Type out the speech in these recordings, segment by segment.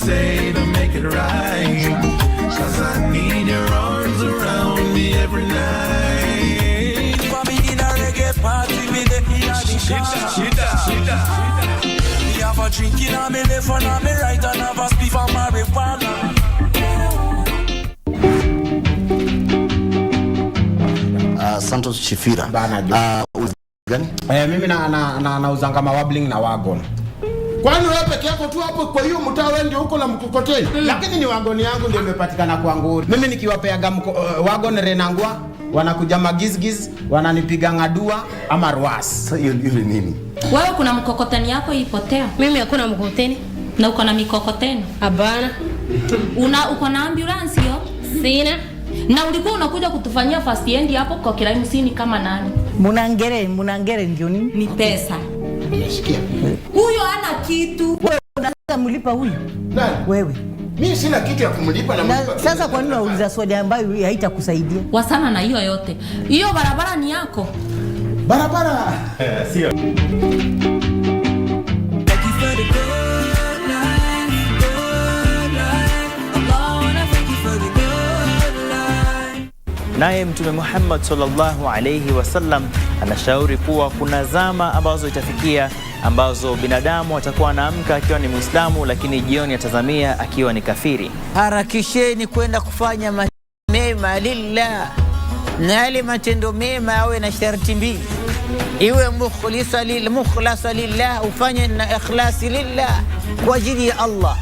say to make it right, 'cause I need your arms around me every night. For me in a reggae party, me the shita. Me have a drink in on me left and on me right, and have a spliff on marijuana. Santos Chifira. Gani? Mimi na uzanga mawabling na wagon. Kwani wewe peke yako tu hapo kwa hiyo mtaa wewe ndio uko na mkokoteni? Lakini ni wagon yangu ndio imepatikana kwangu. Mimi nikiwapeaga wagon renangwa, wanakuja magizgiz, wananipiga ngadua ama ruas. Sasa hiyo ni nini? Wewe kuna mkokoteni yako ipotea? Mimi hakuna mkokoteni. Na uko na mikokoteni? Hapana. Uko na ambulance hiyo? Sina. Na ulikuwa unakuja kutufanyia first aid hapo kwa Kiraimsini kama nani? Munangere ndio nini? Ni pesa. Unasikia? Huyo hana kitu. Wewe unataka mlipa huyu? Nani? Wewe. Mimi sina kitu ya kumlipa na mlipa. Sasa kwa nini unauliza swali ambayo haitakusaidia? Wasana na hiyo yote. Hiyo barabara ni yako. Barabara sio. Naye Mtume Muhammad sallallahu alayhi wasallam anashauri kuwa kuna zama ambazo itafikia ambazo binadamu atakuwa anaamka akiwa ni Muislamu, lakini jioni atazamia akiwa ni kafiri. Harakisheni kwenda kufanya mema lillah, na yale matendo mema awe na sharti mbili, iwe mukhlasa lillah, ufanye na ikhlasi lillah, kwa ajili ya Allah.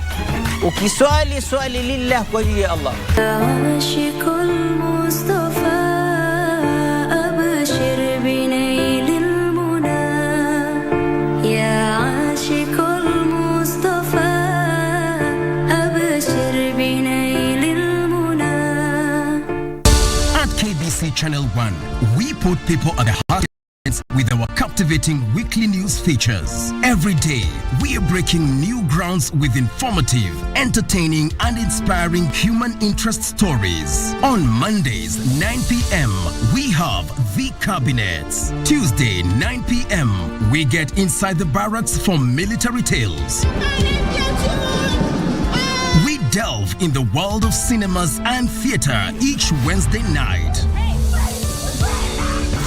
Ukiswali swali lillah kwa ajili ya Allah. KBC Channel 1, we put people at the heart with our captivating weekly news features. Every day, we are breaking new grounds with informative, entertaining, and inspiring human interest stories. On Mondays, 9 p.m., we have The Cabinets. Tuesday, 9 p.m., we get inside the barracks for military tales. We delve in the world of cinemas and theater each Wednesday night.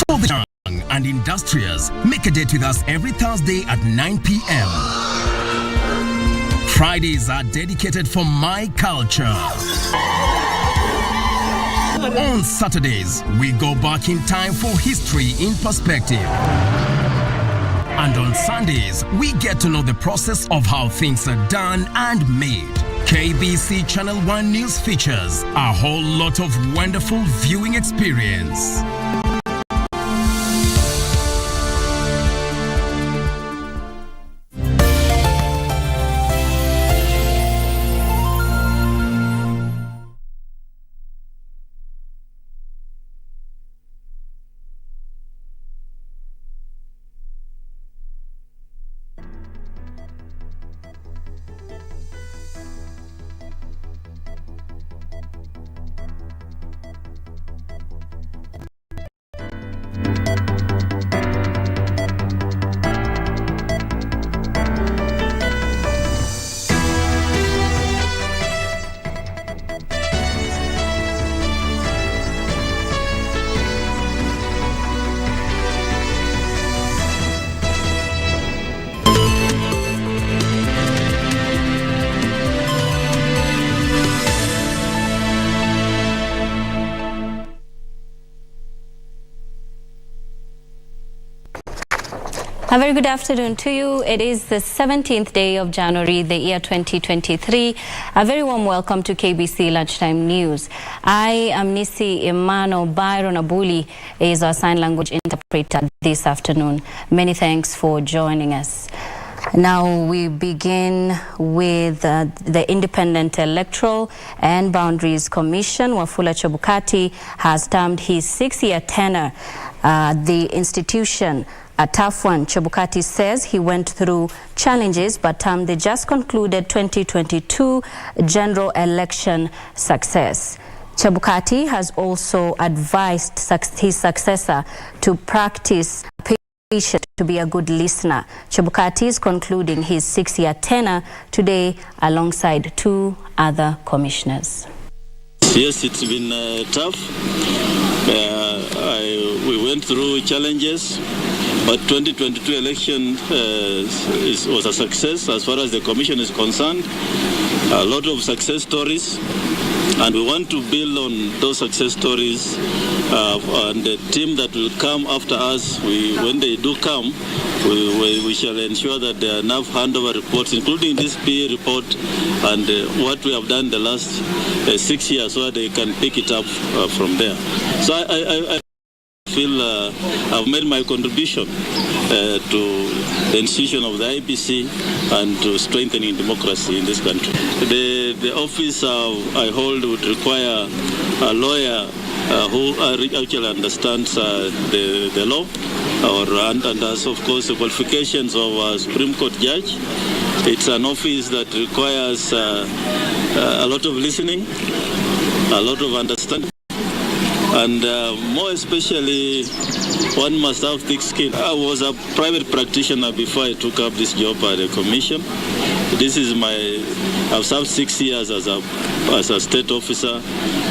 For the young and industrious, make a date with us every Thursday at 9 p.m. Fridays are dedicated for my culture. On Saturdays, we go back in time for history in perspective. And on Sundays, we get to know the process of how things are done and made. KBC Channel 1 News features a whole lot of wonderful viewing experience. A very good afternoon to you. It is the 17th day of January, the year 2023. A very warm welcome to KBC Lunchtime News. I am Nisi Emmanuel. Byron Abuli is our sign language interpreter this afternoon. Many thanks for joining us. Now we begin with the Independent Electoral and Boundaries Commission. Wafula Chebukati has termed his 6-year tenure at the institution a tough one. Chebukati says he went through challenges but termed the just concluded 2022 general election success. Chebukati has also advised his successor to practice patience to to be a good listener. Chebukati is concluding his 6-year tenure today alongside 2 other commissioners. Yes, it's been tough. We went through challenges, but 2022 election was a success as far as the commission is concerned. A lot of success stories, and we want to build on those success stories. And the team that will come after us, when they do come, we shall ensure that there are enough handover reports, including this PA report and what we have done the last 6 years, so that they can pick it up from there. So I feel I've made my contribution to the institution of the IBC and to strengthening democracy in this country. The office I hold would require a lawyer who actually understands the law, and has, of course, the qualifications of a Supreme Court judge. It's an office that requires a lot of listening, a lot of understanding, and more especially, one must have thick skin. I was a private practitioner before I took up this job at the commission. This is I've served 6 years as a state officer,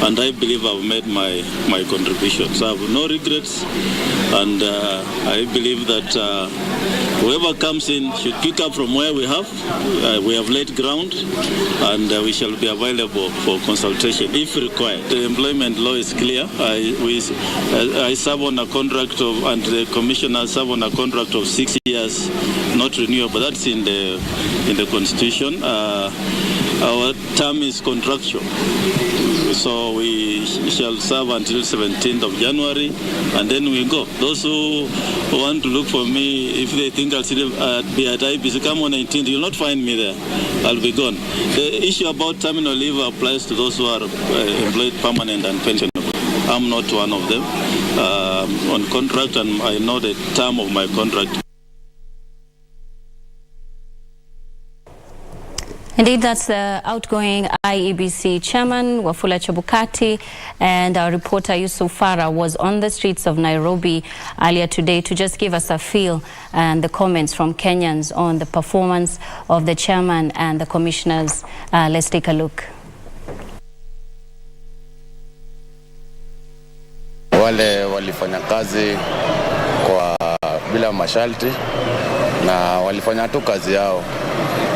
and I believe I've made my contribution. So I have no regrets, and I believe that whoever comes in should pick up from where we have. We have laid ground, and we shall be available for consultation if required. The employment law is clear. I serve on a contract and the commissioner serve on a contract of 6 years, not renewable. That's in the Constitution. Our term is contractual, so we shall serve until 17th of January, and then we go. Those who want to look for me, if they think I'll be at IBC, come on 19th, you'll not find me there. I'll be gone. The issue about terminal leave applies to those who are employed permanent and pensionable. I'm not one of them. On contract, and I know the term of my contract. Indeed, that's the outgoing IEBC chairman, Wafula Chebukati, and our reporter Yusuf Farah was on the streets of Nairobi earlier today to just give us a feel and the comments from Kenyans on the performance of the chairman and the commissioners. Let's take a look. Wale walifanya kazi bila masharti na walifanya tu kazi yao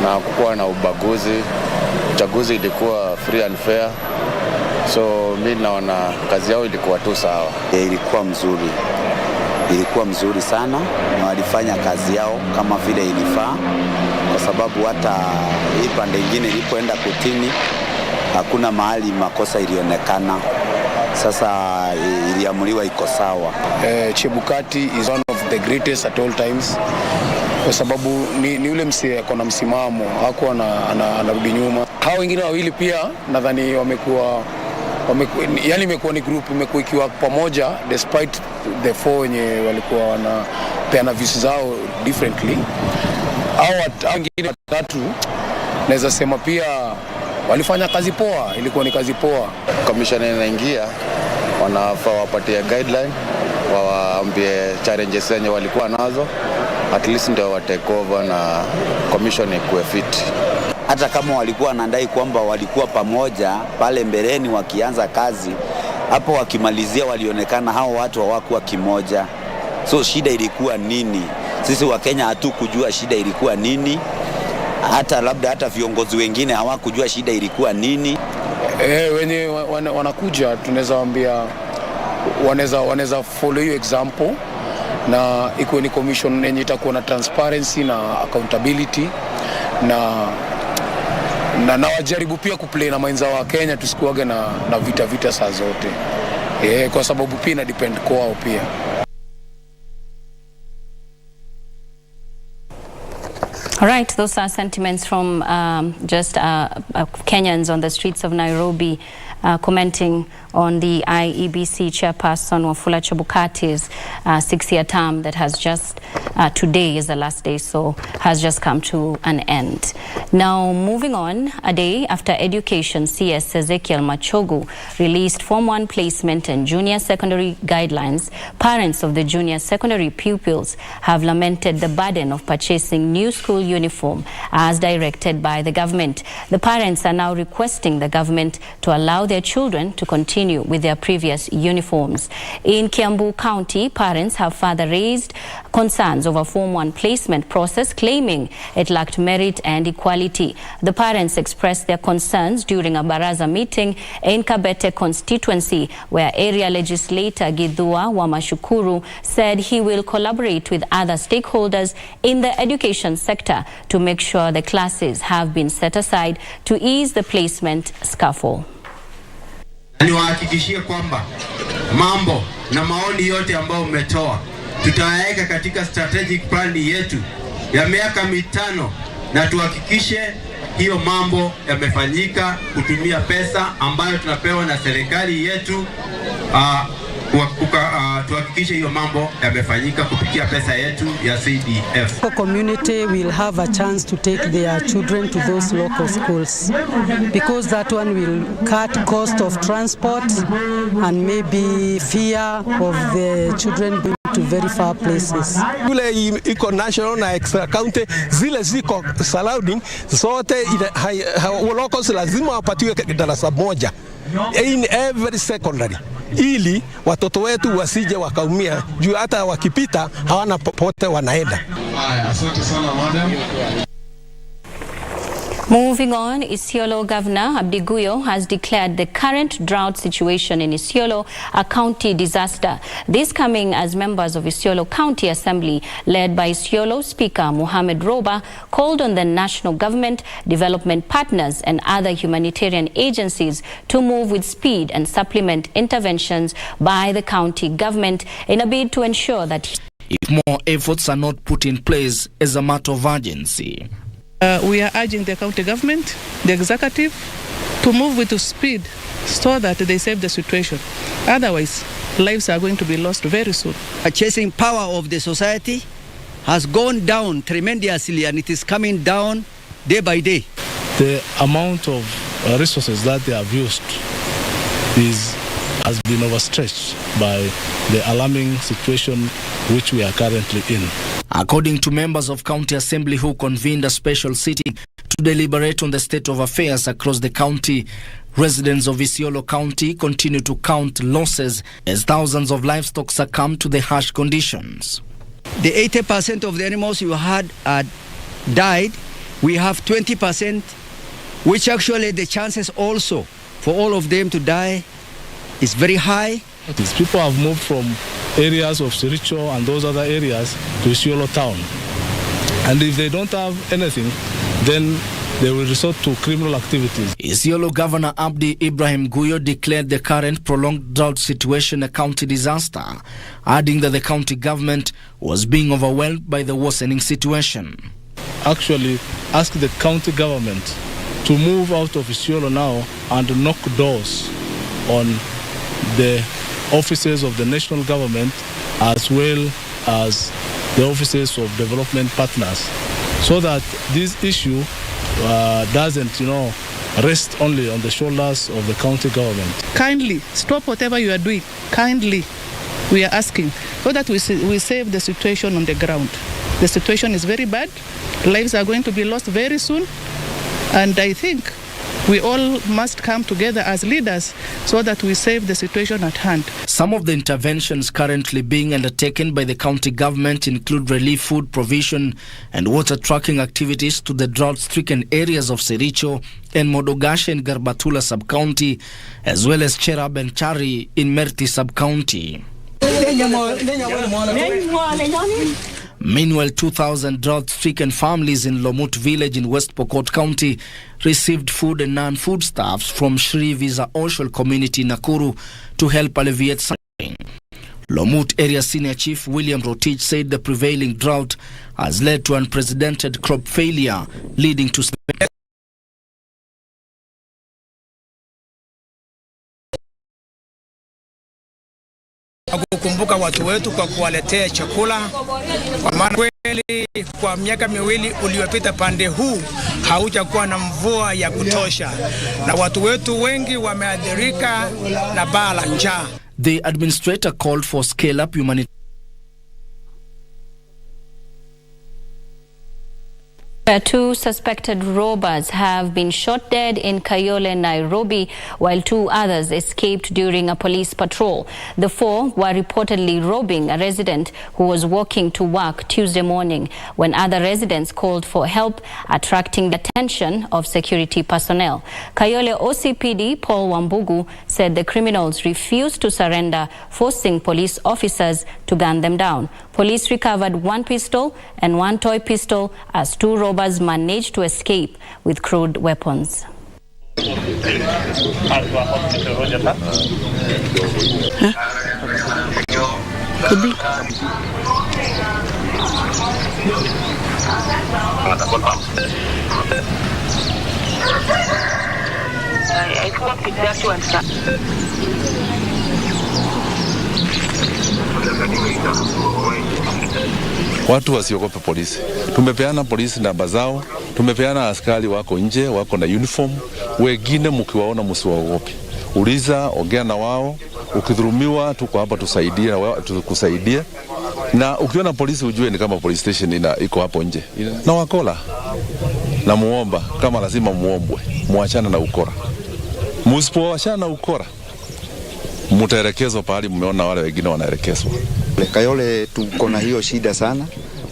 na kukuwa na ubaguzi. Uchaguzi ilikuwa free and fair, so mimi naona kazi yao ilikuwa tu sawa. Ilikuwa mzuri sana, na walifanya kazi yao kama vile ilifaa, kwa sababu hata hii pande nyingine ilipoenda kotini hakuna mahali makosa ilionekana. Sasa iliamuliwa iko sawa. Chebukati is one of the greatest at all times, kwa sababu ni ule msee akona msimamo, hakuwa anarudi nyuma. Hao wengine wawili pia nadhani wamekuwa yani imekuwa ni group, imekuwa ikiwa pamoja despite the four wenye walikuwa wanapeana views zao differently. Hao wengine watatu naweza sema pia walifanya kazi poa, ilikuwa ni kazi poa. Commissioner inaingia, wanafaa wapatie guideline, waambie challenges zenye walikuwa nazo, at least ndio wa take over na commission ikuwe fit. Hata kama walikuwa wanadai kwamba walikuwa pamoja pale mbeleni wakianza kazi, hapo wakimalizia walionekana hao watu hawakuwa kimoja. So shida ilikuwa nini? Sisi wa Kenya hatukujua shida ilikuwa nini. Hata viongozi wengine hawakujua shida ilikuwa nini. Wenye wanakuja tunaweza waambia wanaweza follow your example, na ikuwe ni commission yenye itakuwa na transparency na accountability, na wajaribu pia kuplay na mainza wa Kenya, tusikuage na vita saa zote, kwa sababu pia ina depend kwao pia. All right, those are sentiments from Kenyans on the streets of Nairobi commenting on on the IEBC chairperson Wafula Chebukati's 6-year term that has just, today is the last day, so has just come to an end. Now, moving on, a day after Education CS Ezekiel Machogu released Form 1 placement and junior secondary guidelines, parents of the junior secondary pupils have lamented the burden of purchasing new school uniform as directed by the government. The parents are now requesting the government to allow their children to continue with their previous uniforms. In Kiambu County, parents have further raised concerns over Form 1 placement process, claiming it lacked merit and equality. The parents expressed their concerns during a baraza meeting in Kabete constituency, where area legislator Gidhua Wamashukuru said he will collaborate with other stakeholders in the education sector to make sure the classes have been set aside to ease the placement scuffle. Niwahakikishie kwamba mambo na maoni yote ambayo umetoa tutaweka katika strategic plan yetu ya miaka 5 na tuhakikishe hiyo mambo yamefanyika kutumia pesa ambayo tunapewa na serikali yetu. Tuhakikishe hiyo mambo yamefanyika kupitia pesa yetu ya CDF. The community will have a chance to take their children to those local schools because that one will cut cost of transport and maybe fear of the children going to very far places. Ule iko national na extra county zile ziko surrounding zote locals lazima wapatiwe darasa moja in every secondary ili watoto wetu wasije wakaumia juu hata wakipita hawana popote wanaenda. Asante sana madam. Moving on, Isiolo Governor Abdi Guyo has declared the current drought situation in Isiolo a county disaster. This coming as members of Isiolo County Assembly, led by Isiolo Speaker Mohamed Roba, called on the national government, development partners and other humanitarian agencies to move with speed and supplement interventions by the county government in a bid to ensure that if more efforts are not put in place as a matter of urgency. We are urging the county government, the executive, to move with speed so that they save the situation. Otherwise, lives are going to be lost very soon. The purchasing power of the society has gone down tremendously, and it is coming down day by day. The amount of resources that they have used has been overstretched by the alarming situation which we are currently in. According to members of County Assembly who convened a special sitting to deliberate on the state of affairs across the county, residents of Isiolo County continue to count losses as thousands of livestock succumb to the harsh conditions. The 80% of the animals you had died. We have 20%, which actually the chances also for all of them to die is very high. These people have moved from areas of Siricho and those other areas to Isiolo town. And if they don't have anything, then they will resort to criminal activities. Isiolo Governor Abdi Ibrahim Guyo declared the current prolonged drought situation a county disaster, adding that the county government was being overwhelmed by the worsening situation. Actually, ask the county government to move out of Isiolo now and knock doors on the offices of the national government as well as the offices of development partners, so that this issue doesn't, rest only on the shoulders of the county government. Kindly stop whatever you are doing. Kindly, we are asking, so that we save the situation on the ground. The situation is very bad. Lives are going to be lost very soon, and I think we all must come together as leaders so that we save the situation at hand. Some of the interventions currently being undertaken by the county government include relief food provision and water trucking activities to the drought-stricken areas of Siricho and Modogashe in Garbatula sub-county, as well as Cherab and Chari in Merti sub-county. Meanwhile, 2,000 drought-stricken families in Lomut village in West Pokot County received food and non-foodstuffs from Shri Visa Oshol community in Nakuru to help alleviate suffering. Lomut Area Senior Chief William Rotich said the prevailing drought has led to unprecedented crop failure, leading to kukumbuka watu wetu kwa kuwaletea chakula, kwa maana kweli kwa miaka miwili uliopita pande huu haujakuwa na mvua ya kutosha na watu wetu wengi wameathirika na baa la njaa. The administrator called for scale up humanitarian. Two suspected robbers have been shot dead in Kayole, Nairobi, while 2 others escaped during a police patrol. The 4 were reportedly robbing a resident who was walking to work Tuesday morning when other residents called for help, attracting the attention of security personnel. Kayole OCPD Paul Wambugu said the criminals refused to surrender, forcing police officers to gun them down. Police recovered 1 pistol and 1 toy pistol as 2 robbers managed to escape with crude weapons. Watu wasiogope polisi. Tumepeana polisi namba zao, tumepeana askari wako nje, wako na uniform. Wengine mkiwaona msiwaogope. Uliza, ongea na wao. Ukidhulumiwa tuko hapa tusaidie na wao tukusaidie. Na ukiona polisi ujue ni kama police station iko hapo nje. Na wakola. Na muomba kama lazima muombwe. Muachane na ukora. Msipoachana na ukora, mutaelekezwa pahali mmeona wale wengine wanaelekezwa. Kayole tuko na hiyo shida sana,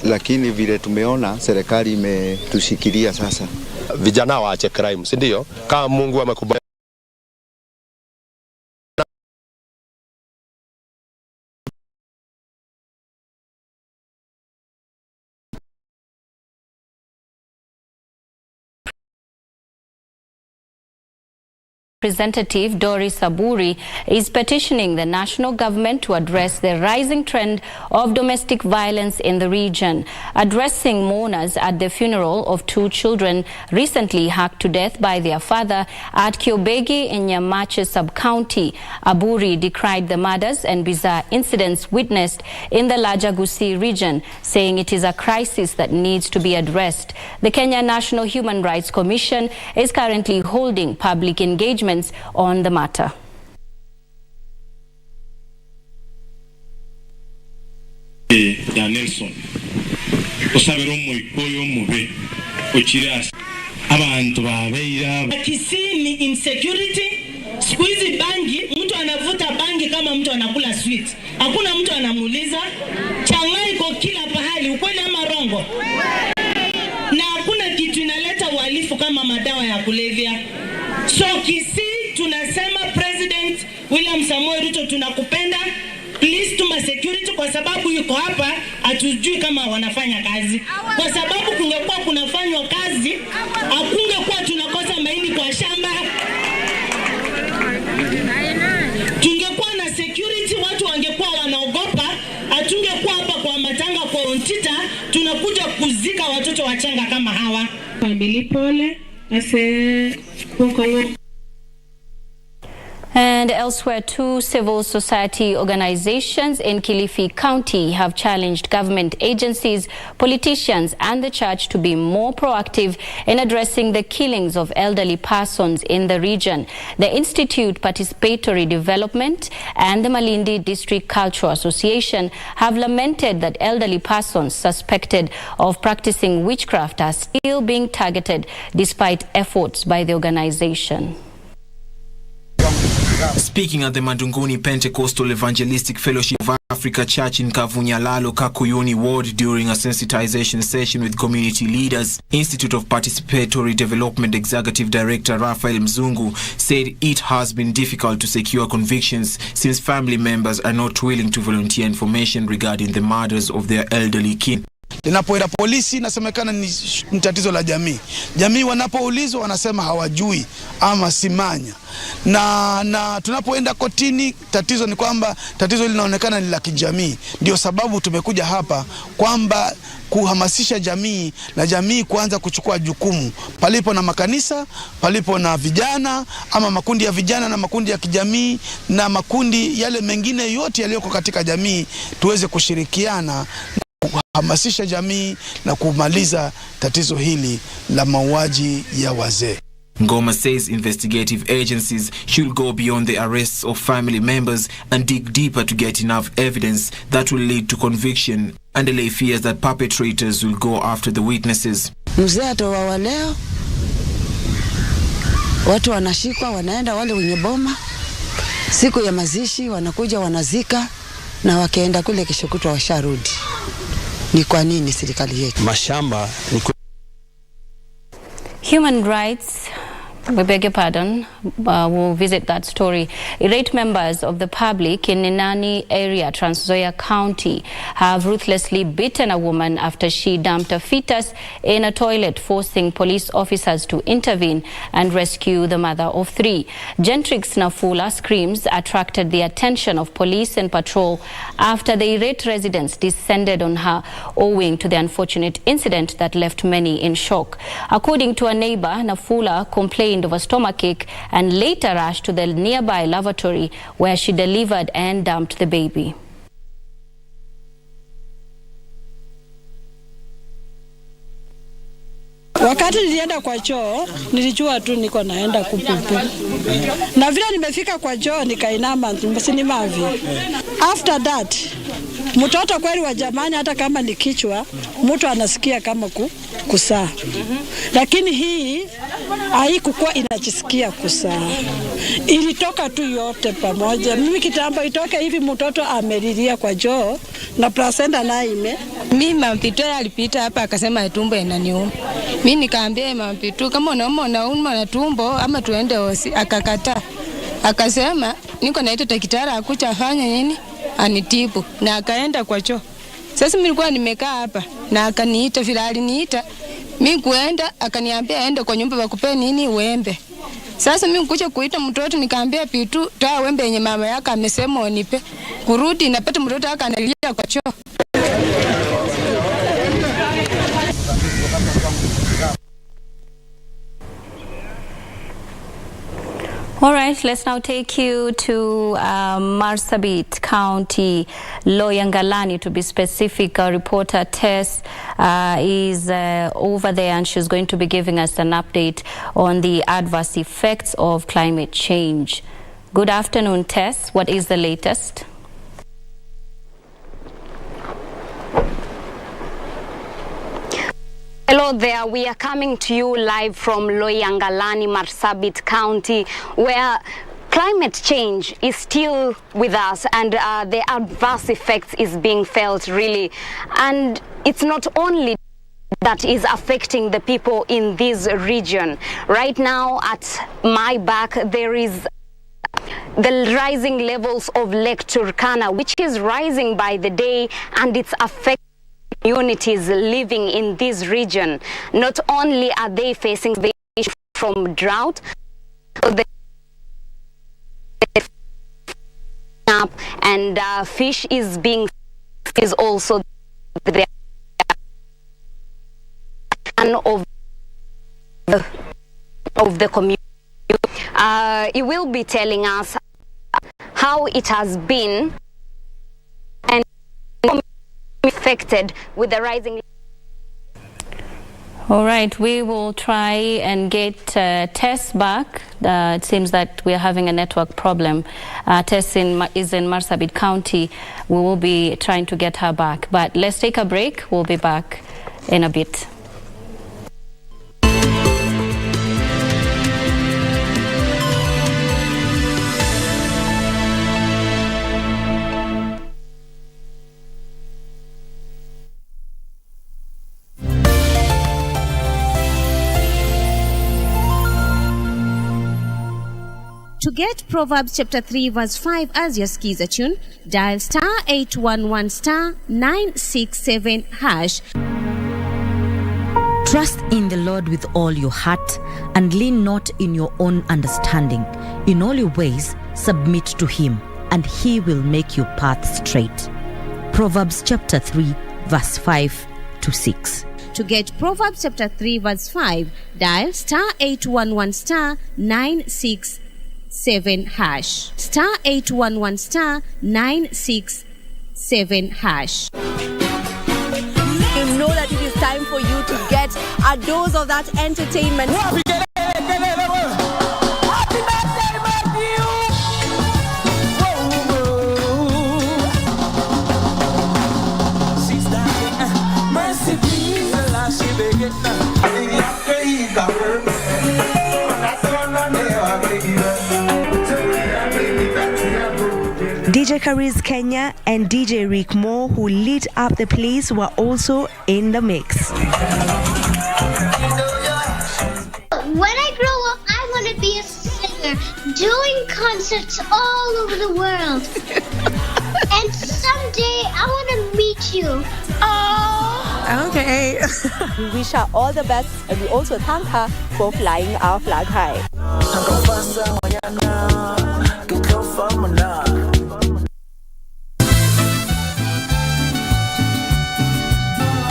lakini vile tumeona serikali imetushikilia sasa. Vijana waache crime, si ndio? Kama Mungu amekubali. Representative Doris Aburi is petitioning the national government to address the rising trend of domestic violence in the region. Addressing mourners at the funeral of 2 children recently hacked to death by their father at Kiobegi in Nyamache sub-county, Aburi decried the murders and bizarre incidents witnessed in the larger Gusii region, saying it is a crisis that needs to be addressed. The Kenya National Human Rights Commission is currently holding public engagement on the matter. Ya Nelson osabero moikoyo mube ochiras abantu babeira Kisii ni insecurity. Squeeze bangi, mtu anavuta bangi kama mtu anakula sweet. Hakuna mtu anamuuliza. Chang'aa iko kila pahali, ukweli ama rongo? Na hakuna kitu inaleta uhalifu kama madawa ya kulevya. So Kisii tunasema President William Samoei Ruto tunakupenda. Please tuma security kwa sababu yuko hapa hatujui kama wanafanya kazi. Kwa sababu kungekuwa kunafanywa kazi, hakungekuwa tunakosa mahindi kwa shamba. Tungekuwa na security, watu wangekuwa wanaogopa, hatungekuwa hapa kwa matanga kwa Ontita tunakuja kuzika watoto wachanga kama hawa. Family pole, ase And elsewhere, 2 civil society organizations in Kilifi County have challenged government agencies, politicians and the church to be more proactive in addressing the killings of elderly persons in the region. The Institute Participatory Development and the Malindi District Cultural Association have lamented that elderly persons suspected of practicing witchcraft are still being targeted despite efforts by the organization. Speaking at the Madunguni Pentecostal Evangelistic Fellowship of Africa Church in Kavunyalalo, Kakuyuni Ward during a sensitization session with community leaders, Institute of Participatory Development Executive Director Raphael Mzungu said it has been difficult to secure convictions since family members are not willing to volunteer information regarding the murders of their elderly kin. Linapoenda polisi nasemekana ni tatizo la jamii. Jamii wanapoulizwa wanasema hawajui ama simanya. Na tunapoenda kotini tatizo ni kwamba tatizo linaonekana ni la kijamii. Ndio sababu tumekuja hapa kwamba kuhamasisha jamii na jamii kuanza kuchukua jukumu palipo na makanisa, palipo na vijana ama makundi ya vijana na makundi ya kijamii na makundi yale mengine yote yaliyoko katika jamii, tuweze kushirikiana kuhamasisha jamii na kumaliza tatizo hili la mauaji ya wazee. Ngoma says investigative agencies should go beyond the arrests of family members and dig deeper to get enough evidence that will lead to conviction, and allay fears that perpetrators will go after the witnesses. Mzee atowawa leo, watu wanashikwa, wanaenda wale wenye boma, siku ya mazishi wanakuja wanazika, na wakienda kule kesho kutwa washarudi. Ni kwa nini serikali yetu? Mashamba ni Human rights, we beg your pardon, we'll visit that story. 8 members of the public in Ninani area, Trans Nzoia County, have ruthlessly beaten a woman after she dumped a fetus in a toilet, forcing police officers to intervene and rescue the mother of 3. Gentrix Nafula's screams attracted the attention of police and patrol after the irate residents descended on her, owing to the unfortunate incident that left many in shock. According to a neighbor, Nafula complained of a stomachache and later rushed to the nearby lavatory where she delivered and dumped the baby. Wakati nilienda kwa choo, nilijua tu niko naenda kupupu. Na vile nimefika kwa choo nikainama msinimavi. After that, mtoto kweli wa jamani, hata kama ni kichwa, mtu anasikia kama kusaa. Lakini hii haikuwa inajisikia kusaa. Ilitoka tu yote pamoja. Mimi kitambo itoke hivi mtoto amelilia kwa choo na placenta naime. Mimi mampito alipita hapa akasema tumbo inaniuma. Mimi nikaambia mampito kama unauma na tumbo ama tuende hosi, akakataa. Akasema niko naita daktari akucha afanye nini anitibu, na akaenda kwa choo. Sasa mimi nilikuwa nimekaa hapa na akaniita, vile aliniita mimi kuenda, akaniambia aende kwa nyumba wakupe nini wembe. Sasa mimi kuja kuita mtoto nikaambia Pitu toa wembe yenye mama yake amesema unipe. Kurudi napata mtoto akanalia kwa choo. All right, let's now take you to Marsabit County, Loyangalani to be specific. Our reporter Tess is over there, and she's going to be giving us an update on the adverse effects of climate change. Good afternoon, Tess. What is the latest? Hello there, we are coming to you live from Loyangalani, Marsabit County, where climate change is still with us, and the adverse effects is being felt really. And it's not only that is affecting the people in this region. Right now at my back there is the rising levels of Lake Turkana, which is rising by the day, and it's affecting communities living in this region. Not only are they facing the issue from drought, and fish is also the of the community. It will be telling us how it has been and affected with the rising. All right, we will try and get Tess back. It seems that we are having a network problem. Tess is in Marsabit County. We will be trying to get her back. But let's take a break. We'll be back in a bit. To get Proverbs chapter 3 verse 5 as your skiza tune, dial star 811 star 967 hash. Trust in the Lord with all your heart and lean not in your own understanding. In all your ways submit to him, and he will make your path straight. Proverbs chapter 3 verse 5 6. To get Proverbs chapter 3 verse 5, dial *811 *967 hash. *811 *967 hash. You know that it is time for you to get a dose of that entertainment. DJ Kariz Kenya and DJ Rick Moore, who lit up the place, were also in the mix. When I grow up, I want to be a singer, doing concerts all over the world. And someday I want to meet you. Oh, okay. We wish her all the best, and we also thank her for flying our flag high.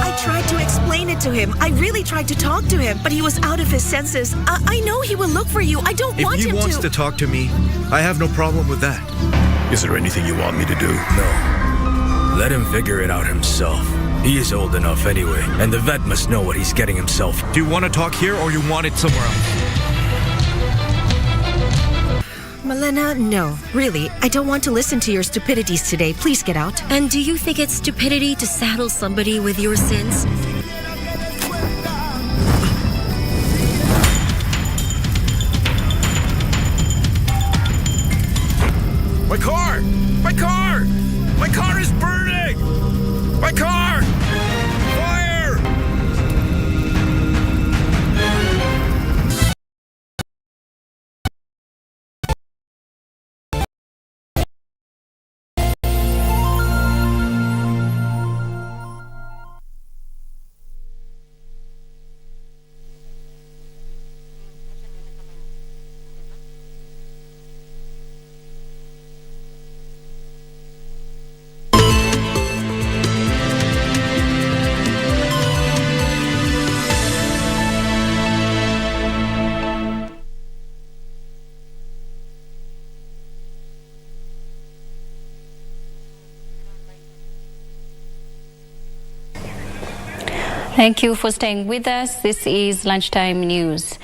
I tried to explain it to him. I really tried to talk to him, but he was out of his senses. I know he will look for you. I don't want him to. If he wants to talk to me, I have no problem with that. Is there anything you want me to do? No. Let him figure it out himself. He is old enough anyway, and the vet must know what he's getting himself. Do you want to talk here or you want it somewhere else? Malena, no. Really, I don't want to listen to your stupidities today. Please get out. And do you think it's stupidity to saddle somebody with your sins? My car! My car! My car is burning! My car! Fire! Thank you for staying with us. This is Lunchtime News.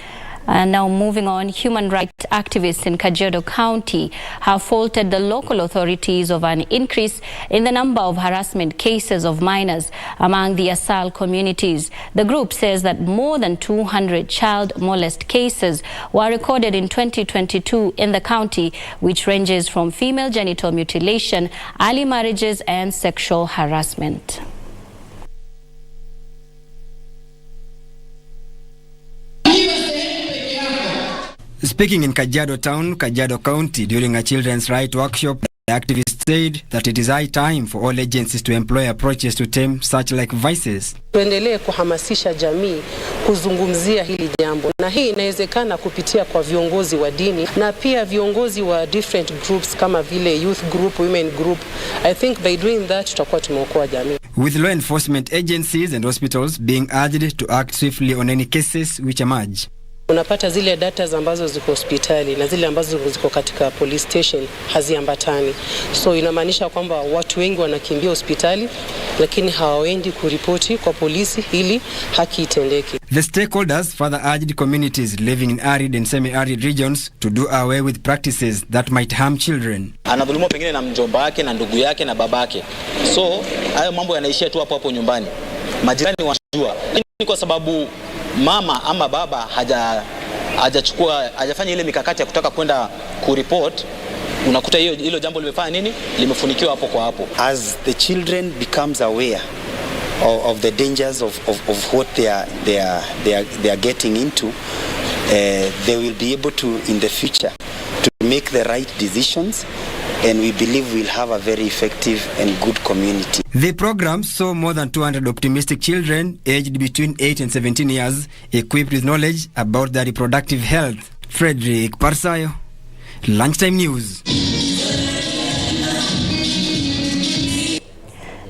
Now moving on, human rights activists in Kajiado County have faulted the local authorities of an increase in the number of harassment cases of minors among the Asal communities. The group says that more than 200 child molest cases were recorded in 2022 in the county, which ranges from female genital mutilation, early marriages, and sexual harassment. Speaking in Kajiado Town, Kajiado County, during a children's rights workshop, the activists said that it is high time for all agencies to employ approaches to tame such like vices. Tuendelee kuhamasisha jamii kuzungumzia hili jambo, na hii inawezekana kupitia kwa viongozi wa dini na pia viongozi wa different groups kama vile youth group, women group. I think by doing that tutakuwa tumeokoa jamii. With law enforcement agencies and hospitals being urged to act swiftly on any cases which emerge. Unapata zile data ambazo ziko hospitali na zile ambazo ziko katika police station haziambatani. So inamaanisha kwamba watu wengi wanakimbia hospitali lakini hawaendi kuripoti kwa polisi ili haki itendeke. The stakeholders further urged communities living in arid and semi-arid regions to do away with practices that might harm children. Anadhulumiwa pengine na mjomba wake na ndugu yake na babake. So hayo mambo yanaishia tu hapo nyumbani. Majirani wanajua. Ni kwa sababu mama ama baba hajafanya ile mikakati ya kutaka kwenda kuriport, unakuta hilo jambo limefanya nini, limefunikiwa hapo kwa hapo. As the children becomes aware of the dangers of what they are getting into, they will be able to in the future to make the right decisions, and we believe we'll have a very effective and good community. The program saw more than 200 optimistic children aged between 8 and 17 years equipped with knowledge about their reproductive health. Frederick Parsayo, Lunchtime News.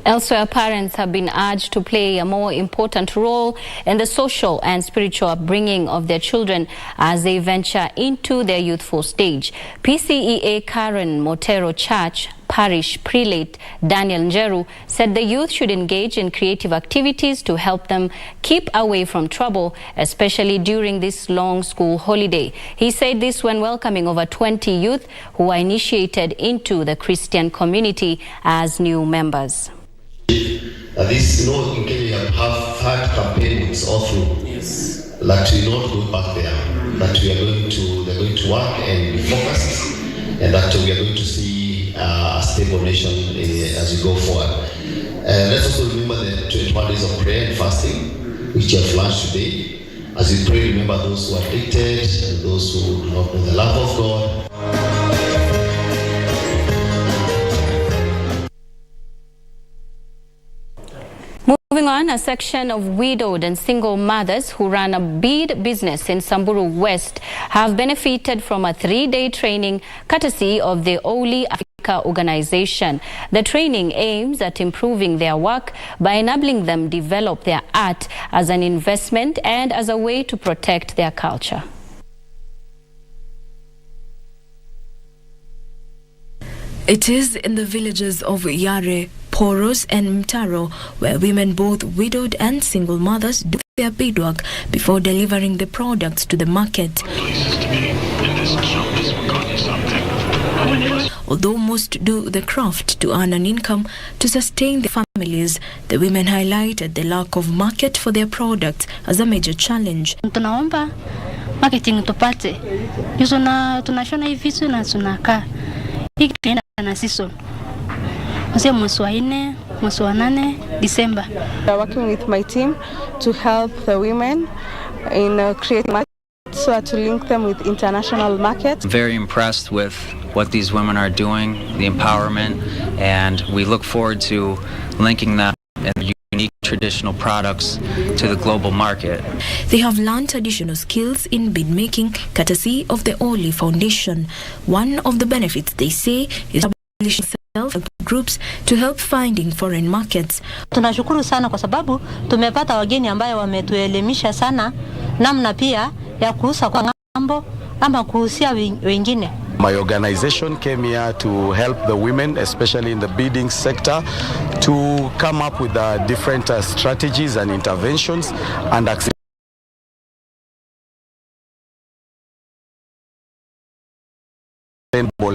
Elsewhere, parents have been urged to play a more important role in the social and spiritual upbringing of their children as they venture into their youthful stage. PCEA Karen Motero Church Parish Prelate Daniel Njeru said the youth should engage in creative activities to help them keep away from trouble, especially during this long school holiday. He said this when welcoming over 20 youth who were initiated into the Christian community as new members. This, in Kenya, have had campaigns all through. Yes. That we not go back there. That we are they're going to work and be focused, and that we are going to see a stable nation as we go forward. Let's also remember the 21 days of prayer and fasting, which you have launched today. As we pray, remember those who are addicted and those who do not know the love of God. Moving on, a section of widowed and single mothers who run a bead business in Samburu West have benefited from a 3-day training courtesy of the Oli Africa organization. The training aims at improving their work by enabling them develop their art as an investment and as a way to protect their culture. It is in the villages of Yare, Poros and Mtaro where women, both widowed and single mothers, do their beadwork before delivering the products to the market. Although most do the craft to earn an income to sustain their families, the women highlighted the lack of market for their products as a major challenge. Tunaomba marketing tupate. Tunashona hivi vitu na tunakaa. Hiki tunaenda na season. Mwanzo mwezi wa 4, mwezi wa 8, December. We are working with my team to help the women in creating markets so to link them with international markets. I'm very impressed with what these women are doing, the empowerment, and we look forward to linking them and unique traditional products to the global market. They have learned additional skills in bead making courtesy of the Oli Foundation. One of the benefits, they say, is establishing self-help groups to help finding foreign markets. Tunashukuru sana kwa sababu tumepata wageni ambayo wametuelimisha sana namna pia ya kuuza kwa ngambo ama kuhusia wengine. My organization came here to help the women, especially in the beading sector, to come up with different strategies and interventions and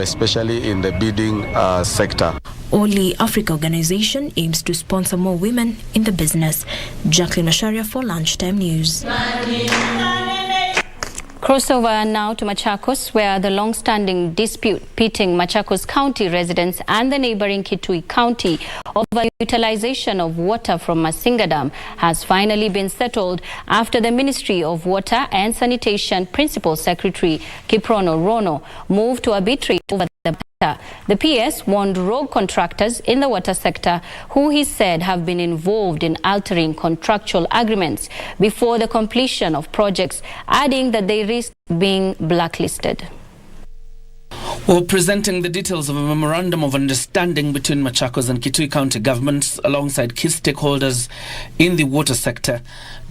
especially in the beading sector. Oli Africa organization aims to sponsor more women in the business. Jacqueline Masharia for Lunchtime News. Crossover now to Machakos, where the long-standing dispute pitting Machakos County residents and the neighboring Kitui County over utilization of water from Masinga Dam has finally been settled after the Ministry of Water and Sanitation Principal Secretary Kiprono Rono moved to arbitrate over the matter. The PS warned rogue contractors in the water sector who he said have been involved in altering contractual agreements before the completion of projects, adding that they risk being blacklisted. Well, presenting the details of a memorandum of understanding between Machakos and Kitui County governments alongside key stakeholders in the water sector,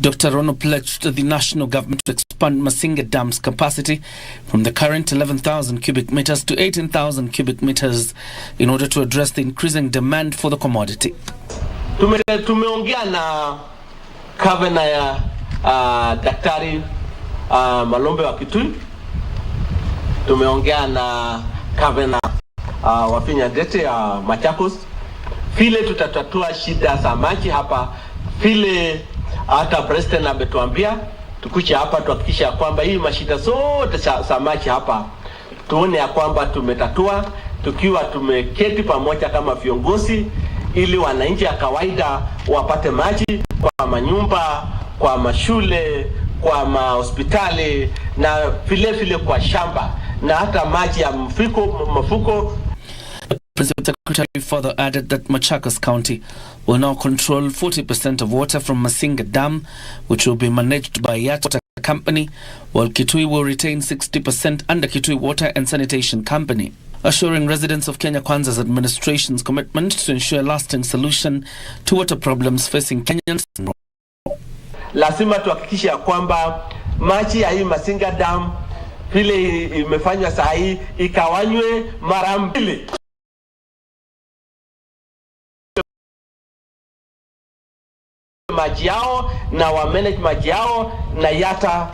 Dr. Rono pledged the national government to expand Masinga Dam's capacity from the current 11,000 cubic meters to 18,000 cubic meters in order to address the increasing demand for the commodity. Tumeongea na gavana ya Daktari Malombe wa Kitui. Tumeongea na gavana Wafinya Dete ya Machakos vile tutatatua shida za maji hapa, vile hata president ametuambia tukuche hapa tuhakikisha kwamba hii mashida zote za maji hapa tuone ya kwamba tumetatua tukiwa tumeketi pamoja kama viongozi, ili wananchi ya kawaida wapate maji kwa manyumba, kwa mashule, kwa mahospitali na vile kwa shamba na hata maji ya mafuko. The Principal Secretary further added that Machakos County will now control 40% of water from Masinga Dam, which will be managed by Yat Water company, while Kitui will retain 60% under Kitui Water and Sanitation Company, assuring residents of Kenya Kwanza's administration's commitment to ensure lasting solution to water problems facing Kenyans. Lazima tuhakikishe ya kwamba maji ya hii Masinga Dam vile imefanywa saa hii ikawanywe mara mbili. Maji yao na wa manage maji yao na Yata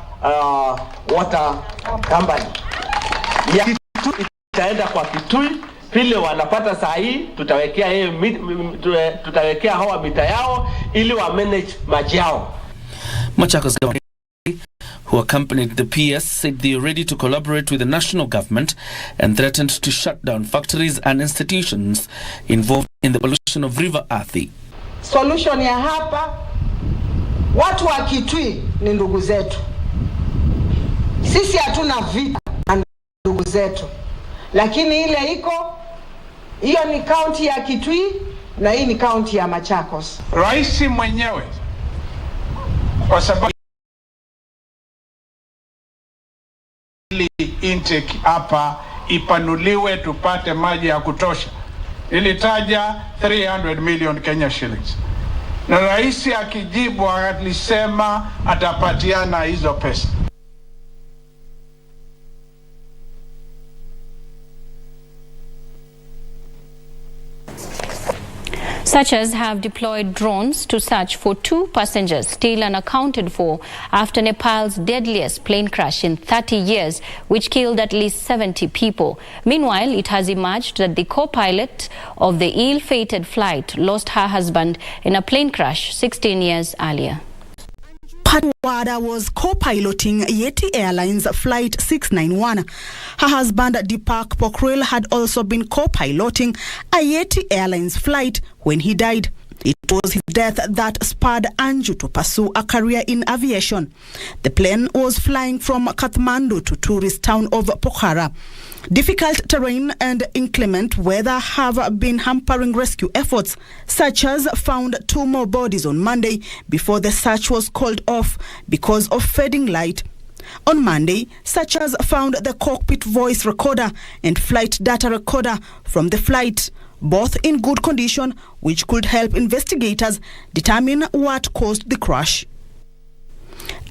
Water Company. Ya Kitui itaenda kwa Kitui vile wanapata saa hii tutawekea hawa mita yao ili wa manage maji yao. Machakos government, who accompanied the PS, said they are ready to collaborate with the national government and threatened to shut down factories and institutions involved in the pollution of River Athi. Solution ya hapa, watu wa Kitui ni ndugu zetu. Sisi hatuna vita na ndugu zetu. Lakini ile iko, hiyo ni county ya Kitui na hii ni county ya Machakos. Rais mwenyewe kwa sababu intake hapa ipanuliwe tupate maji ya kutosha. Ilitaja 300 million Kenya shillings. Na rais akijibu alisema atapatiana hizo pesa. Searchers have deployed drones to search for 2 passengers still unaccounted for after Nepal's deadliest plane crash in 30 years, which killed at least 70 people. Meanwhile, it has emerged that the co-pilot of the ill-fated flight lost her husband in a plane crash 16 years earlier. Patwada was co-piloting Yeti Airlines Flight 691. Her husband Deepak Pokhrel had also been co-piloting a Yeti Airlines flight when he died. It was his death that spurred Anju to pursue a career in aviation. The plane was flying from Kathmandu to tourist town of Pokhara. Difficult terrain and inclement weather have been hampering rescue efforts. Searchers found 2 more bodies on Monday before the search was called off because of fading light. On Monday, searchers found the cockpit voice recorder and flight data recorder from the flight, both in good condition, which could help investigators determine what caused the crash.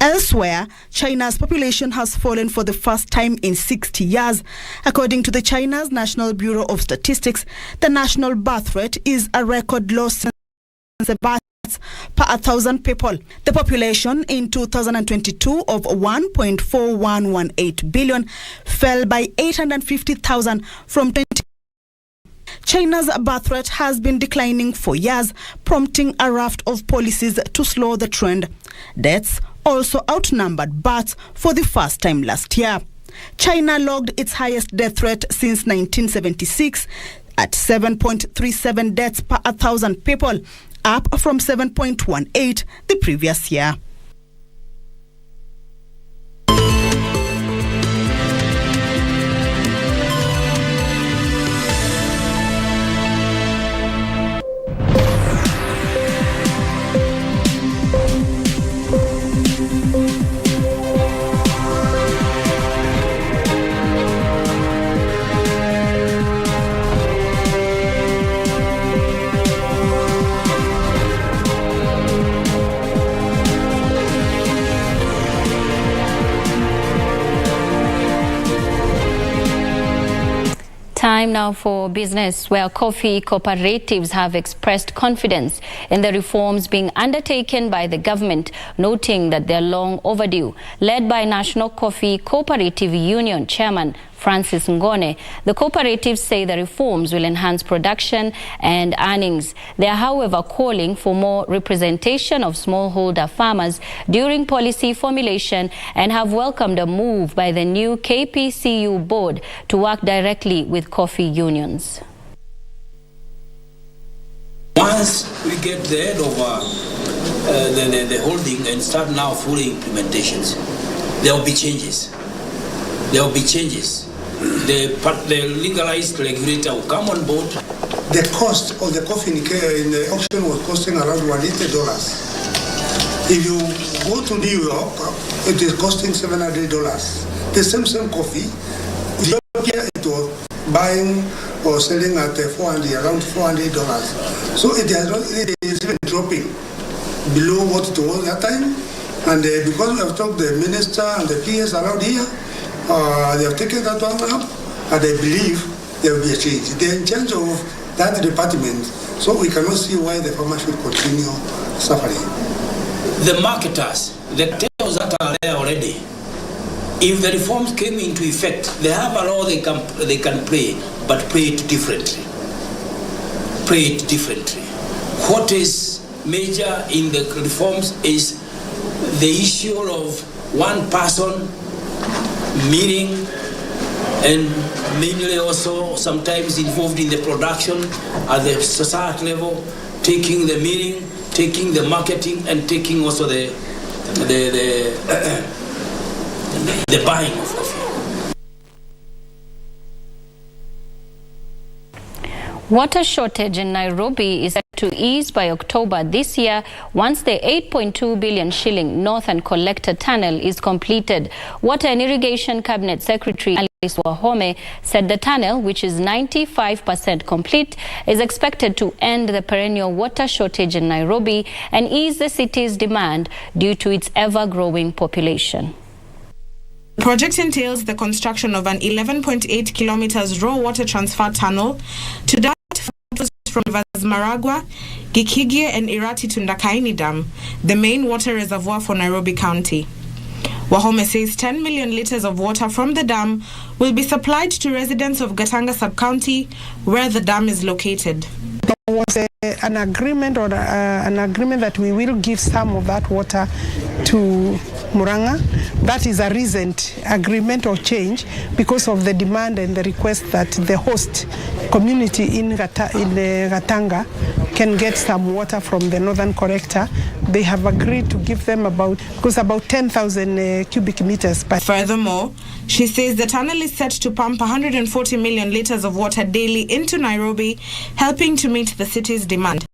Elsewhere, China's population has fallen for the first time in 60 years. According to the China's National Bureau of Statistics, the national birth rate is a record low since the births per 1,000 people. The population in 2022 of 1.4118 billion fell by 850,000 from 20. China's birth rate has been declining for years, prompting a raft of policies to slow the trend. Deaths also outnumbered births for the first time last year. China logged its highest death rate since 1976 at 7.37 deaths per 1,000 people, up from 7.18 the previous year. Time now for business, where coffee cooperatives have expressed confidence in the reforms being undertaken by the government, noting that they're long overdue. Led by National Coffee Cooperative Union Chairman Francis Ngone, the cooperatives say the reforms will enhance production and earnings. They are, however, calling for more representation of smallholder farmers during policy formulation and have welcomed a move by the new KPCU board to work directly with coffee unions. Once we get the head of the holding and start now fully implementations, there will be changes. There will be changes. The legalized regulator will come on board. The cost of the coffee in the auction was costing around $180. If you go to New York, it is costing $700. The same coffee, Ethiopia it was buying or selling at around $400. So it is even dropping below what it was that time. And because we have talked to the minister and the PS around here, they have taken that one up, and I believe there will be a change. They are in charge of that department, so we cannot see why the farmers should continue suffering. The marketers, the tales that are there already, if the reforms came into effect, they have a law they can play, but play it differently. Play it differently. What is major in the reforms is the issue of one person meeting and mainly also sometimes involved in the production at the society level, taking the meeting, taking the marketing, and taking also the buying of coffee. Water shortage in Nairobi is set to ease by October this year once the 8.2 billion shilling Northern Collector Tunnel is completed. Water and Irrigation Cabinet Secretary Alice Wahome said the tunnel, which is 95% complete, is expected to end the perennial water shortage in Nairobi and ease the city's demand due to its ever-growing population. The project entails the construction of an 11.8 kilometers raw water transfer tunnel to divert from rivers Maragua, Gikigie and Irati to Ndakaini Dam, the main water reservoir for Nairobi County. Wahome says 10 million liters of water from the dam will be supplied to residents of Gatanga sub-county where the dam is located. There was an agreement that we will give some of that water to Muranga. That is a recent agreement or change because of the demand and the request that the host community in Gatanga can get some water from the Northern Collector. They have agreed to give them about 10,000 cubic meters. Furthermore, she says the tunnel is set to pump 140 million liters of water daily into Nairobi, helping to meet the city's demand.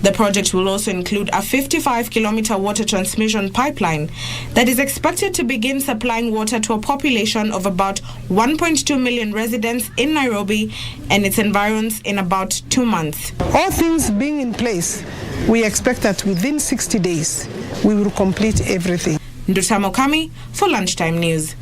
The project will also include a 55-kilometer water transmission pipeline that is expected to begin supplying water to a population of about 1.2 million residents in Nairobi and its environs in about 2 months. All things being in place, we expect that within 60 days, we will complete everything. Ndutamo Kami for Lunchtime News.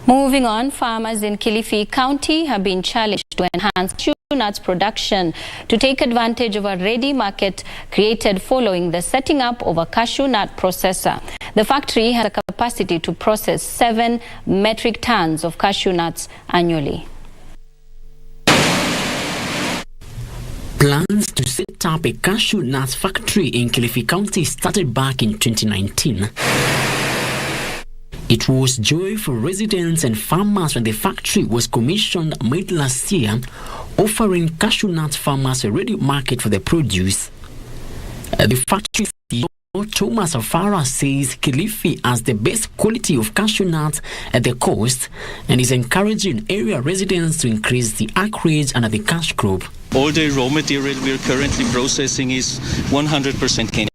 Moving on, farmers in Kilifi County have been challenged to enhance cashew nuts production to take advantage of a ready market created following the setting up of a cashew nut processor. The factory has a capacity to process 7 metric tons of cashew nuts annually. Plans to set up a cashew nuts factory in Kilifi County started back in 2019. It was joy for residents and farmers when the factory was commissioned mid last year, offering cashew nut farmers a ready market for their produce. The factory CEO Thomas Afara says Kilifi has the best quality of cashew nuts at the coast and is encouraging area residents to increase the acreage under the cash crop. All the raw material we are currently processing is 100% Kenyan.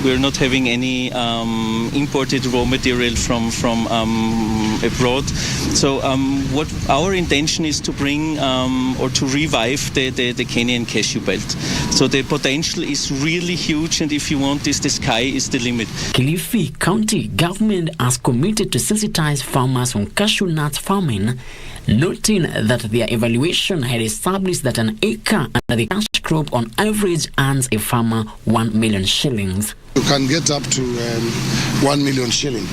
We're not having any imported raw material from abroad. So what our intention is to bring or to revive the Kenyan cashew belt. So the potential is really huge, and if you want this, the sky is the limit. Kilifi County government has committed to sensitize farmers on cashew nut farming, noting that their evaluation had established that an acre under the cash crop on average earns a farmer 1 million shillings. You can get up to 1 million shilling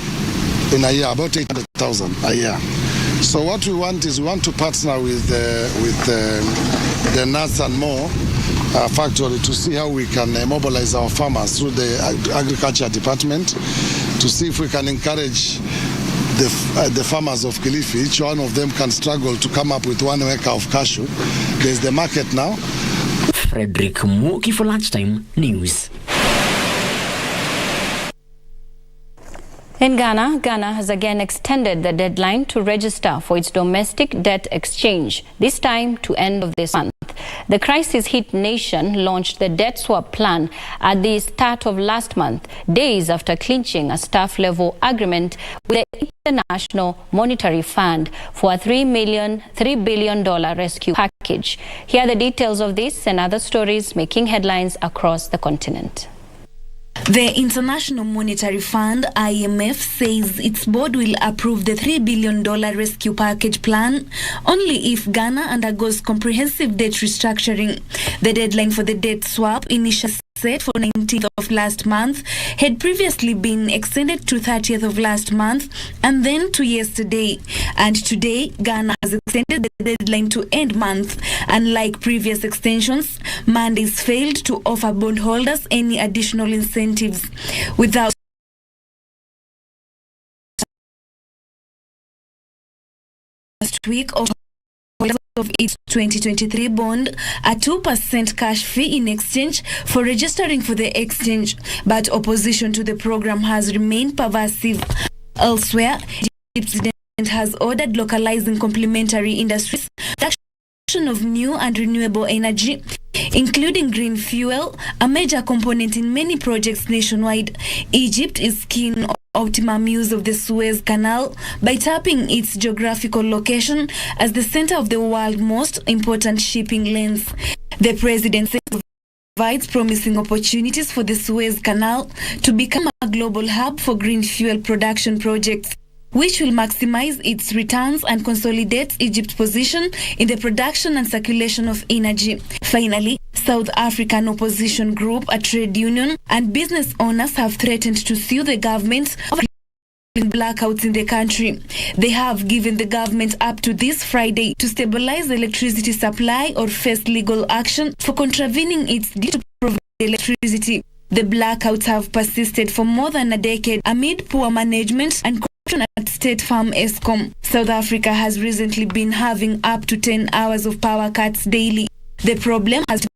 in a year, about 800,000 a year. So what we want is we want to partner with the nuts and more factory to see how we can mobilize our farmers through the agriculture department to see if we can encourage the farmers of Kilifi. Each one of them can struggle to come up with 1 acre of cashew. There's the market now. Frederick Mwoki for Lunchtime News. In Ghana, Ghana has again extended the deadline to register for its domestic debt exchange, this time to end of this month. The crisis-hit nation launched the debt swap plan at the start of last month, days after clinching a staff-level agreement with the International Monetary Fund for a $3 billion rescue package. Here are the details of this and other stories making headlines across the continent. The International Monetary Fund, IMF, says its board will approve the $3 billion rescue package plan only if Ghana undergoes comprehensive debt restructuring. The deadline for the debt swap, initially set for 19th of last month, had previously been extended to 30th of last month and then to yesterday. And today, Ghana has extended the deadline to end month. Unlike previous extensions, Mondays failed to offer bondholders any additional incentives. Without last week of its 2023 bond, a 2% cash fee in exchange for registering for the exchange, but opposition to the program has remained pervasive. Elsewhere, the president has ordered localizing complementary industries, production of new and renewable energy, including green fuel, a major component in many projects nationwide. Egypt is keen on optimum use of the Suez Canal by tapping its geographical location as the center of the world's most important shipping lanes. The president says it provides promising opportunities for the Suez Canal to become a global hub for green fuel production projects, which will maximize its returns and consolidate Egypt's position in the production and circulation of energy. Finally, South African opposition group, a trade union, and business owners have threatened to sue the government over blackouts in the country. They have given the government up to this Friday to stabilize the electricity supply or face legal action for contravening its duty to provide electricity. The blackouts have persisted for more than a decade amid poor management and corruption at State Farm Eskom. South Africa has recently been having up to 10 hours of power cuts daily. The problem has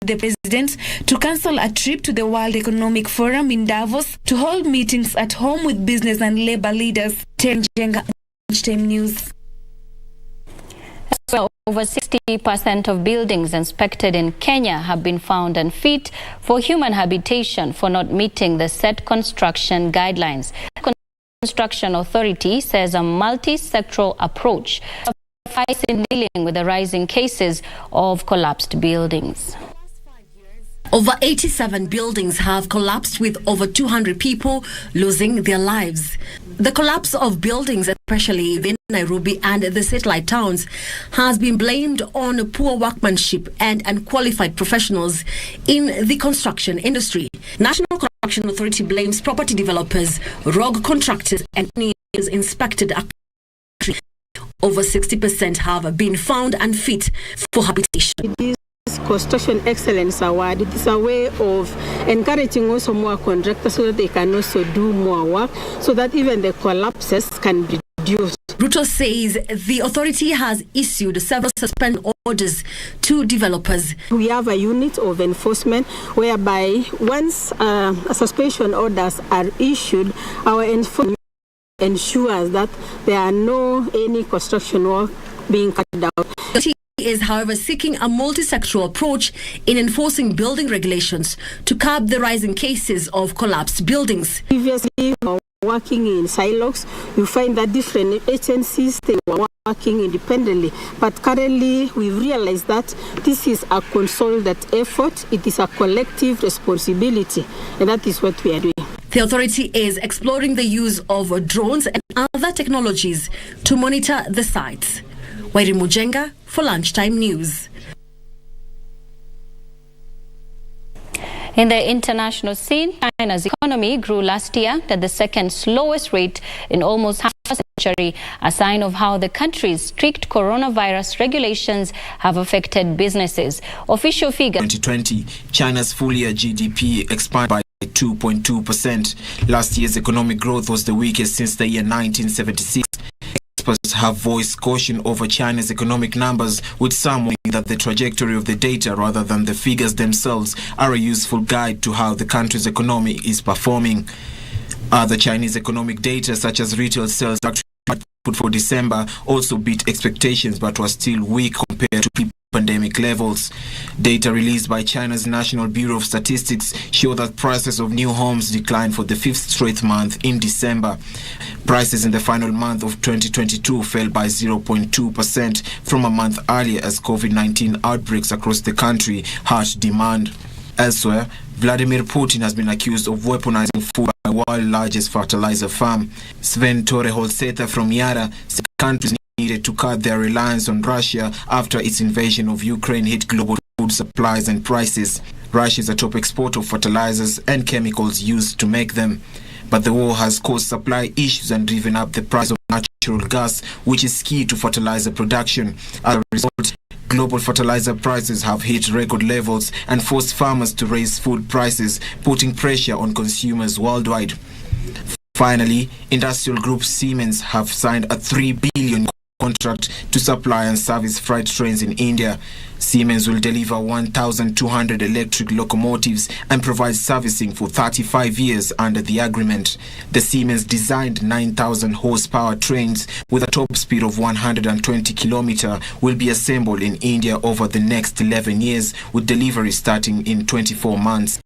the president to cancel a trip to the World Economic Forum in Davos to hold meetings at home with business and labor leaders. Lunchtime News. Well, over 60% of buildings inspected in Kenya have been found unfit for human habitation for not meeting the set construction guidelines. The Construction Authority says a multi-sectoral approach suffices in dealing with the rising cases of collapsed buildings. Over 87 buildings have collapsed, with over 200 people losing their lives. The collapse of buildings, especially in Nairobi and the satellite towns, has been blamed on poor workmanship and unqualified professionals in the construction industry. National Construction Authority blames property developers, rogue contractors, and engineers inspected. Over 60% have been found unfit for habitation. Construction Excellence Award. It is a way of encouraging also more contractors so that they can also do more work, so that even the collapses can be reduced. Ruto says the authority has issued several suspend orders to developers. We have a unit of enforcement whereby once suspension orders are issued, our enforcement ensures that there are any construction work being carried out. Is, however, seeking a multi-sectoral approach in enforcing building regulations to curb the rising cases of collapsed buildings. Previously, working in silos, you find that different agencies, they were working independently. But currently, we've realized that this is a concerted effort. It is a collective responsibility, and that is what we are doing. The authority is exploring the use of drones and other technologies to monitor the sites. Wairi Mujenga for Lunchtime News. In the international scene, China's economy grew last year at the second slowest rate in almost half a century, a sign of how the country's strict coronavirus regulations have affected businesses. Official figures 2020, China's full-year GDP expanded by 2.2%. Last year's economic growth was the weakest since the year 1976. Experts have voiced caution over China's economic numbers, with some warning that the trajectory of the data rather than the figures themselves are a useful guide to how the country's economy is performing. Other Chinese economic data, such as retail sales output for December, also beat expectations but was still weak compared to pre-pandemic peak levels. Data released by China's National Bureau of Statistics show that prices of new homes declined for the 5th straight month in December. Prices in the final month of 2022 fell by 0.2% from a month earlier as COVID-19 outbreaks across the country hurt demand. Elsewhere, Vladimir Putin has been accused of weaponizing food by the world's largest fertilizer farm. Sven Torreholsether from Yara said countries needed to cut their reliance on Russia after its invasion of Ukraine hit global food supplies and prices. Russia is a top exporter of fertilizers and chemicals used to make them. But the war has caused supply issues and driven up the price of natural gas, which is key to fertilizer production. As a result, global fertilizer prices have hit record levels and forced farmers to raise food prices, putting pressure on consumers worldwide. Finally, industrial group Siemens have signed a $3 billion contract to supply and service freight trains in India. Siemens will deliver 1,200 electric locomotives and provide servicing for 35 years under the agreement. The Siemens designed 9,000 horsepower trains with a top speed of 120 km will be assembled in India over the next 11 years, with delivery starting in 24 months.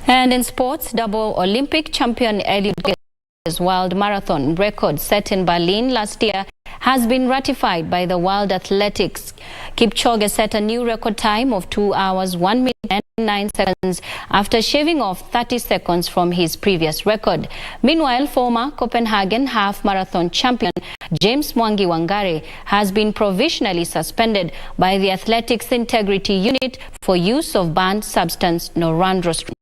And in sports, double Olympic champion Eliud's world marathon record set in Berlin last year has been ratified by the World Athletics. Kipchoge set a new record time of 2 hours, 1 minute and 9 seconds after shaving off 30 seconds from his previous record. Meanwhile, former Copenhagen half marathon champion James Mwangi Wangare has been provisionally suspended by the Athletics Integrity Unit for use of banned substance norandrostrone.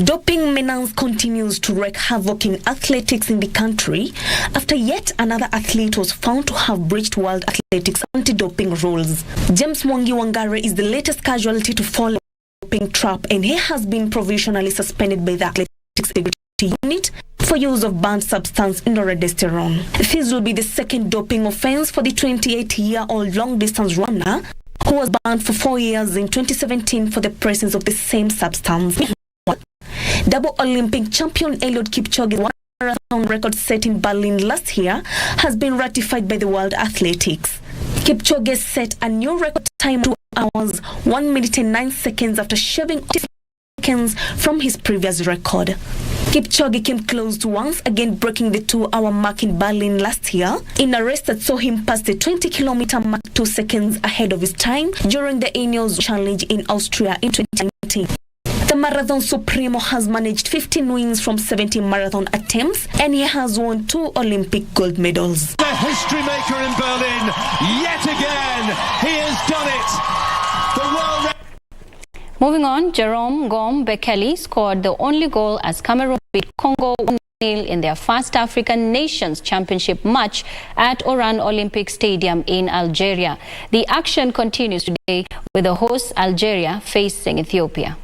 Doping menace continues to wreak havoc in athletics in the country after yet another athlete was found to have breached World Athletics anti-doping rules. James Mwangi Wangare is the latest casualty to fall in the doping trap, and he has been provisionally suspended by the Athletics Integrity Unit for use of banned substance norandrostrone. This will be the second doping offense for the 28-year-old long-distance runner who was banned for 4 years in 2017 for the presence of the same substance. Double Olympic champion Eliud Kipchoge's marathon record set in Berlin last year has been ratified by the World Athletics. Kipchoge set a new record time of 2 hours, 1 minute and 9 seconds after shaving 30 seconds from his previous record. Kipchoge came close to once again breaking the 2-hour mark in Berlin last year in a race that saw him pass the 20-kilometer mark 2 seconds ahead of his time during the Ineos Challenge in Austria in 2019. The Marathon Supremo has managed 15 wins from 17 marathon attempts, and he has won 2 Olympic gold medals. The history maker in Berlin, yet again, he has done it. The world. Moving on, Jerome Gom Bekele scored the only goal as Cameroon beat Congo 1-0 in their first African Nations Championship match at Oran Olympic Stadium in Algeria. The action continues today with the host Algeria facing Ethiopia.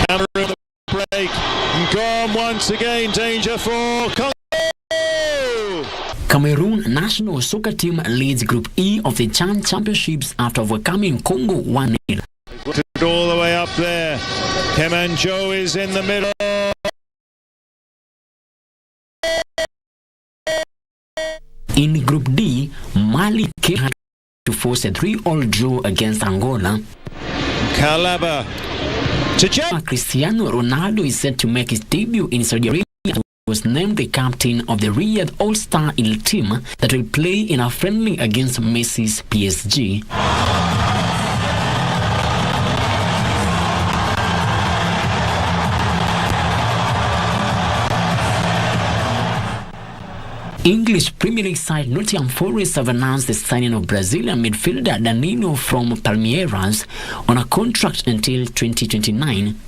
Cameroon break. Gone once again. Danger for Congo. Cameroon national soccer team leads Group E of the CHAN Championships after overcoming Congo 1-0. Put it all the way up there. Kemanjo is in the middle. In Group D, Mali came to force a 3-3 draw against Angola. Calaba. Cristiano Ronaldo is set to make his debut in Saudi Arabia and was named the captain of the Riyadh All-Star Elite team that will play in a friendly against Messi's PSG. English Premier League side Nottingham Forest have announced the signing of Brazilian midfielder Danilo from Palmeiras on a contract until 2029.